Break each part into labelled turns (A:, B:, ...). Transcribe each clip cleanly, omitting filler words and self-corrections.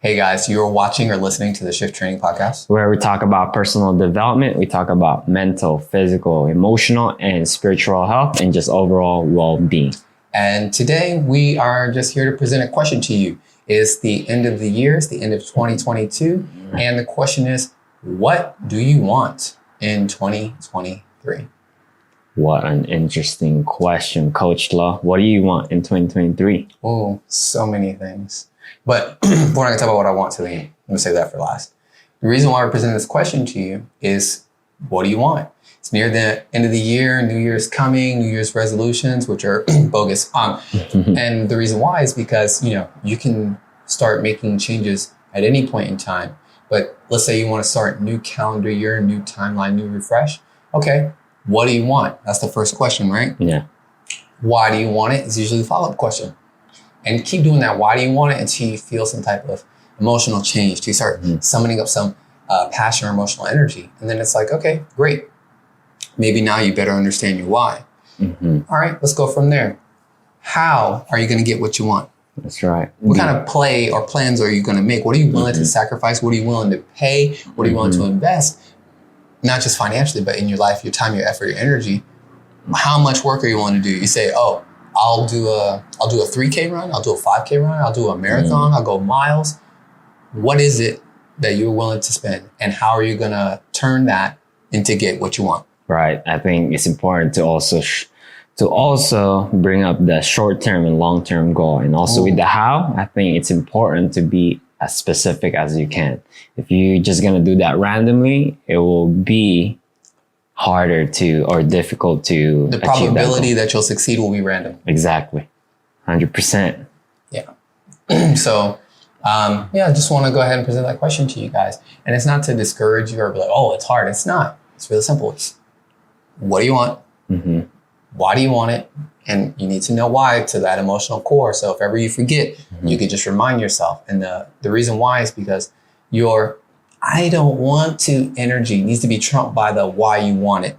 A: Hey guys, you're watching or listening to the Shift Training Podcast,
B: where we talk about personal development, we talk about mental, physical, emotional, and spiritual health, and just overall well-being.
A: And today we are just here to present a question to you. It's the end of the year, it's the end of 2022, and the question is, what do you want in 2023?
B: What an interesting question, Coach Law. What do you want in 2023?
A: Oh, so many things. But we're not going to talk about what I want today. I'm going to save that for last. The reason why we're presenting this question to you is, what do you want? It's near the end of the year, New Year's coming, New Year's resolutions, which are bogus. And the reason why is because, you can start making changes at any point in time. But let's say you want to start new calendar year, new timeline, new refresh. Okay, what do you want? That's the first question, right?
B: Yeah.
A: Why do you want it? Is usually the follow-up question. And keep doing that. Why do you want it until you feel some type of emotional change, till you start summoning up some passion or emotional energy. And then it's like, okay, great. Maybe now you better understand your why. All right, let's go from there. How are you going to get what you want?
B: That's right.
A: What kind of play or plans are you going to make? What are you willing to sacrifice? What are you willing to pay? What are you willing to invest? Not just financially, but in your life, your time, your effort, your energy. How much work are you willing to do? You say, oh, I'll do a 3K run. I'll do a 5K run. I'll do a marathon. I'll go miles. What is it that you're willing to spend? And how are you going to turn that into get what you want?
B: Right. I think it's important to also bring up the short-term and long-term goal. And also with the how, I think it's important to be as specific as you can. If you're just going to do that randomly, it will be harder to or difficult to
A: the probability that you'll succeed will be random.
B: Exactly. 100%.
A: Yeah. So, I just want to go ahead and present that question to you guys. And it's not to discourage you or be like, oh, it's hard. It's not. It's really simple. It's what do you want? Why do you want it? And you need to know why to that emotional core. So if ever you forget, you could just remind yourself. And the reason why is because your I don't want to energy needs to be trumped by the why you want it.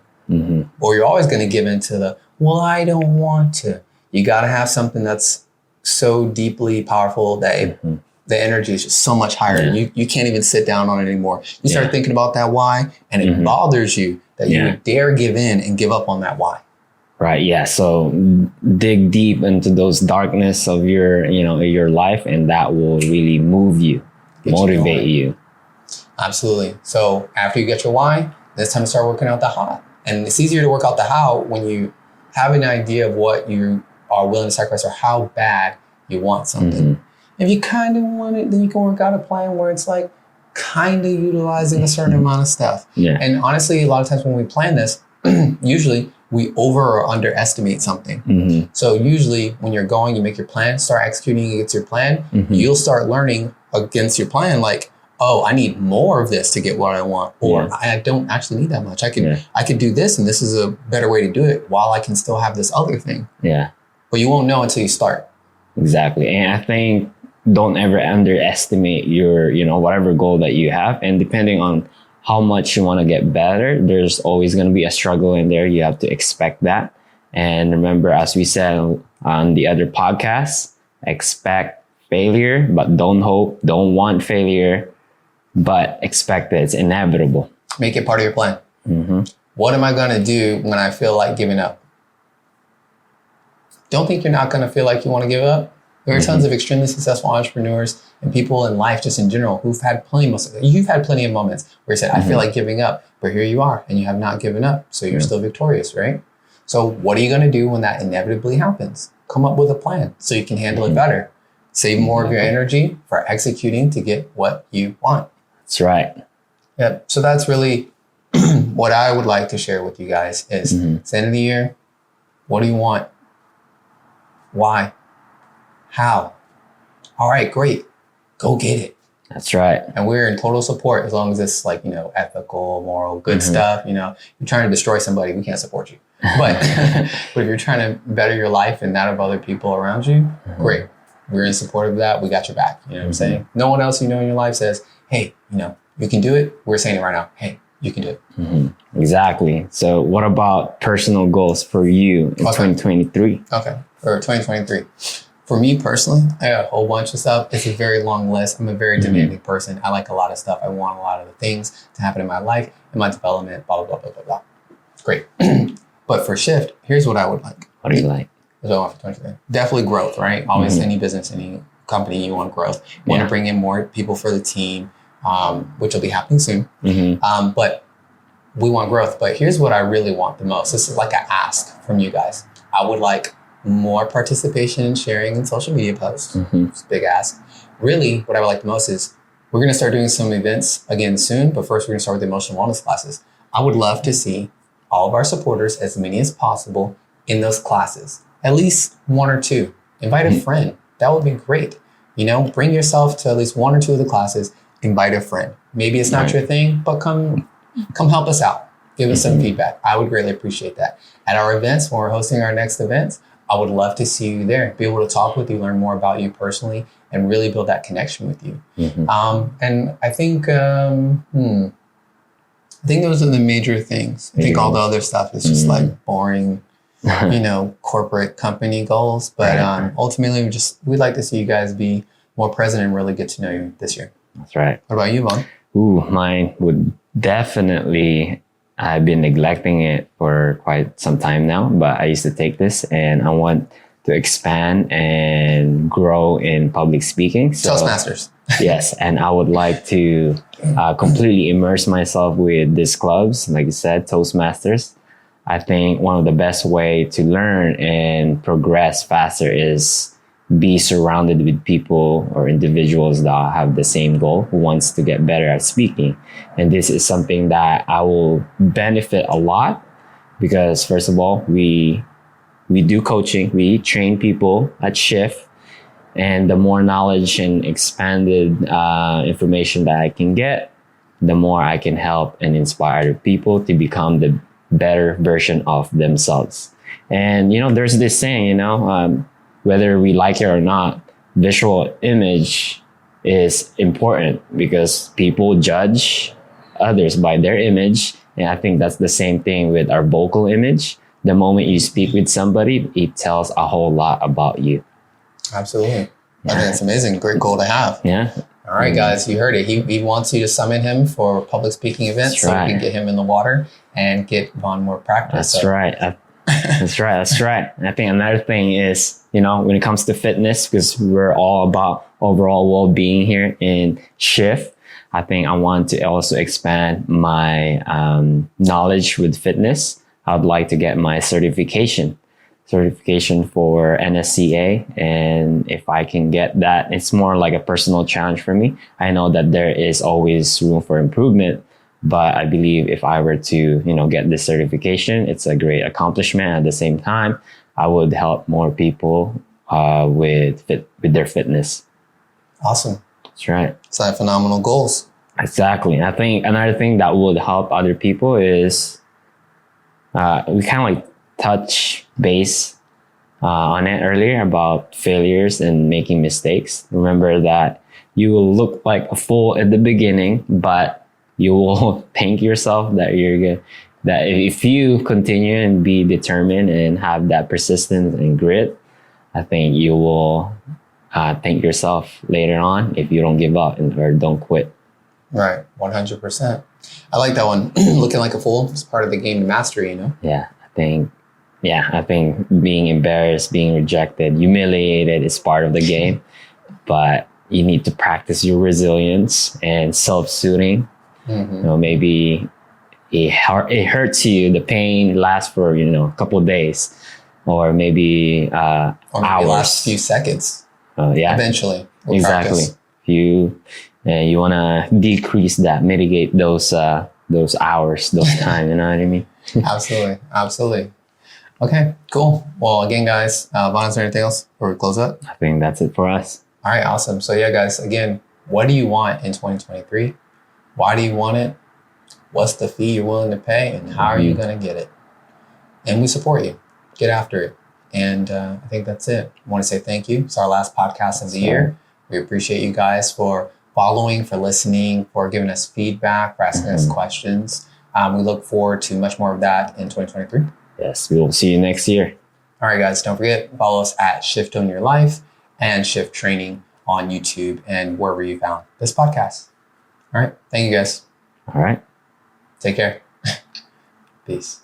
A: Or you're always going to give into the, well, I don't want to. You got to have something that's so deeply powerful that the energy is just so much higher. And you can't even sit down on it anymore. You start thinking about that why, and it bothers you that you would dare give in and give up on that why.
B: Right. Yeah. So dig deep into those darkness of your life, and that will really move you, motivate you.
A: Absolutely. So after you get your why, it's time to start working out the how. And it's easier to work out the how when you have an idea of what you are willing to sacrifice or how bad you want something. If you kind of want it, then you can work out a plan where it's like kind of utilizing a certain amount of stuff.
B: Yeah.
A: And honestly, a lot of times when we plan this, usually we over or underestimate something. So usually when you're going, you make your plan, start executing against your plan, you'll start learning against your plan, like, oh, I need more of this to get what I want. Or I don't actually need that much. I could do this, and this is a better way to do it while I can still have this other thing.
B: Yeah.
A: But you won't know until you start.
B: Exactly. And I think don't ever underestimate your, whatever goal that you have. And depending on how much you want to get better, there's always going to be a struggle in there. You have to expect that. And remember, as we said on the other podcasts, expect failure, but don't want failure, but expect it. It's inevitable.
A: Make it part of your plan. What am I going to do when I feel like giving up? Don't think you're not going to feel like you want to give up. There are tons of extremely successful entrepreneurs and people in life just in general who've had you've had plenty of moments where you said, I feel like giving up, but here you are and you have not given up. So you're still victorious, right? So what are you going to do when that inevitably happens? Come up with a plan so you can handle it better. Save more of your energy for executing to get what you want.
B: That's right.
A: Yeah. So that's really what I would like to share with you guys is it's the end of the year. What do you want? Why? How? All right, great. Go get it.
B: That's right.
A: And we're in total support as long as it's like, ethical, moral, good stuff. You're trying to destroy somebody, we can't support you. But but if you're trying to better your life and that of other people around you, great. We're in support of that. We got your back. You know what I'm saying? No one else in your life says, hey, you can do it. We're saying it right now. Hey, you can do it.
B: Exactly. So what about personal goals for you in 2023?
A: Okay. For 2023. For me personally, I got a whole bunch of stuff. It's a very long list. I'm a very demanding person. I like a lot of stuff. I want a lot of the things to happen in my life, in my development, blah, blah, blah, blah, blah, blah. Great. But for Shift, here's what I would like.
B: What do you like?
A: Here's what I want for 2023. Definitely growth, right? Always any business, any company, you want growth. You want to bring in more people for the team, which will be happening soon. But we want growth. But here's what I really want the most. This is like an ask from you guys. I would like more participation and sharing in social media posts. It's a big ask. Really, what I would like the most is we're going to start doing some events again soon, but first we're going to start with the emotional wellness classes. I would love to see all of our supporters, as many as possible, in those classes. At least one or two. Invite a friend. That would be great. You know, bring yourself to at least one or two of the classes. Invite a friend. Maybe it's not your thing, but come help us out. Give us some feedback. I would greatly appreciate that. At our events, when we're hosting our next events, I would love to see you there, be able to talk with you, learn more about you personally, and really build that connection with you. And I think, I think those are the major things. I think all the other stuff is just like boring, you know, corporate company goals. But ultimately, we'd like to see you guys be more present and really get to know you this year.
B: That's right.
A: What about you, Vaughn?
B: Ooh, mine would definitely, I've been neglecting it for quite some time now, but I used to take this and I want to expand and grow in public speaking. So,
A: Toastmasters.
B: Yes, and I would like to completely immerse myself with these clubs, like you said, Toastmasters. I think one of the best way to learn and progress faster is be surrounded with people or individuals that have the same goal, who wants to get better at speaking. And this is something that I will benefit a lot because, first of all, we do coaching, we train people at Shift, and the more knowledge and expanded information that I can get, the more I can help and inspire other people to become the better version of themselves. And, you know, there's this saying, you know, whether we like it or not, visual image is important because people judge others by their image. And I think that's the same thing with our vocal image. The moment you speak with somebody, it tells a whole lot about you.
A: Absolutely. I think that's amazing. Great goal to have.
B: Yeah.
A: All right, guys, you heard it. He wants you to summon him for public speaking events so we can get him in the water and get Vaughn more practice.
B: That's right. That's right. I think another thing is, you know, when it comes to fitness, because we're all about overall well-being here in Shift, I think I want to also expand my knowledge with fitness. I would like to get my certification for NSCA. And if I can get that, it's more like a personal challenge for me. I know that there is always room for improvement, but I believe if I were to, you know, get this certification, it's a great accomplishment. At the same time, I would help more people with their fitness.
A: Awesome.
B: That's right.
A: So I have phenomenal goals.
B: Exactly. I think another thing that would help other people is we kind of like touch base on it earlier about failures and making mistakes. Remember that you will look like a fool at the beginning, but you will thank yourself that you're good. That if you continue and be determined and have that persistence and grit, I think you will thank yourself later on if you don't give up or don't quit.
A: Right, 100%. I like that one. Looking like a fool is part of the game to mastery, you know?
B: Yeah, I think being embarrassed, being rejected, humiliated is part of the game, but you need to practice your resilience and self-soothing. You know, maybe it hurts you, the pain lasts for, you know, a couple of days, or maybe
A: or maybe
B: hours.
A: Last few seconds.
B: Yeah,
A: eventually.
B: Exactly.
A: Practice.
B: You want to decrease that, mitigate those hours, those time. You know what I mean?
A: Absolutely. Okay, cool. Well, again, guys, Vaughn, is there anything else before we close up?
B: I think that's it for us.
A: All right, awesome. So yeah, guys, again, what do you want in 2023? Why do you want it? What's the fee you're willing to pay? And how are you going to get it? And we support you. Get after it. And I think that's it. I want to say thank you. It's our last podcast of the year. We appreciate you guys for following, for listening, for giving us feedback, for asking us questions. We look forward to much more of that in 2023.
B: Yes, we will see you next year.
A: All right, guys, don't forget, follow us at Shift on Your Life. and Shift Training on YouTube and wherever you found this podcast. All right. Thank you guys.
B: All right.
A: Take care. Peace.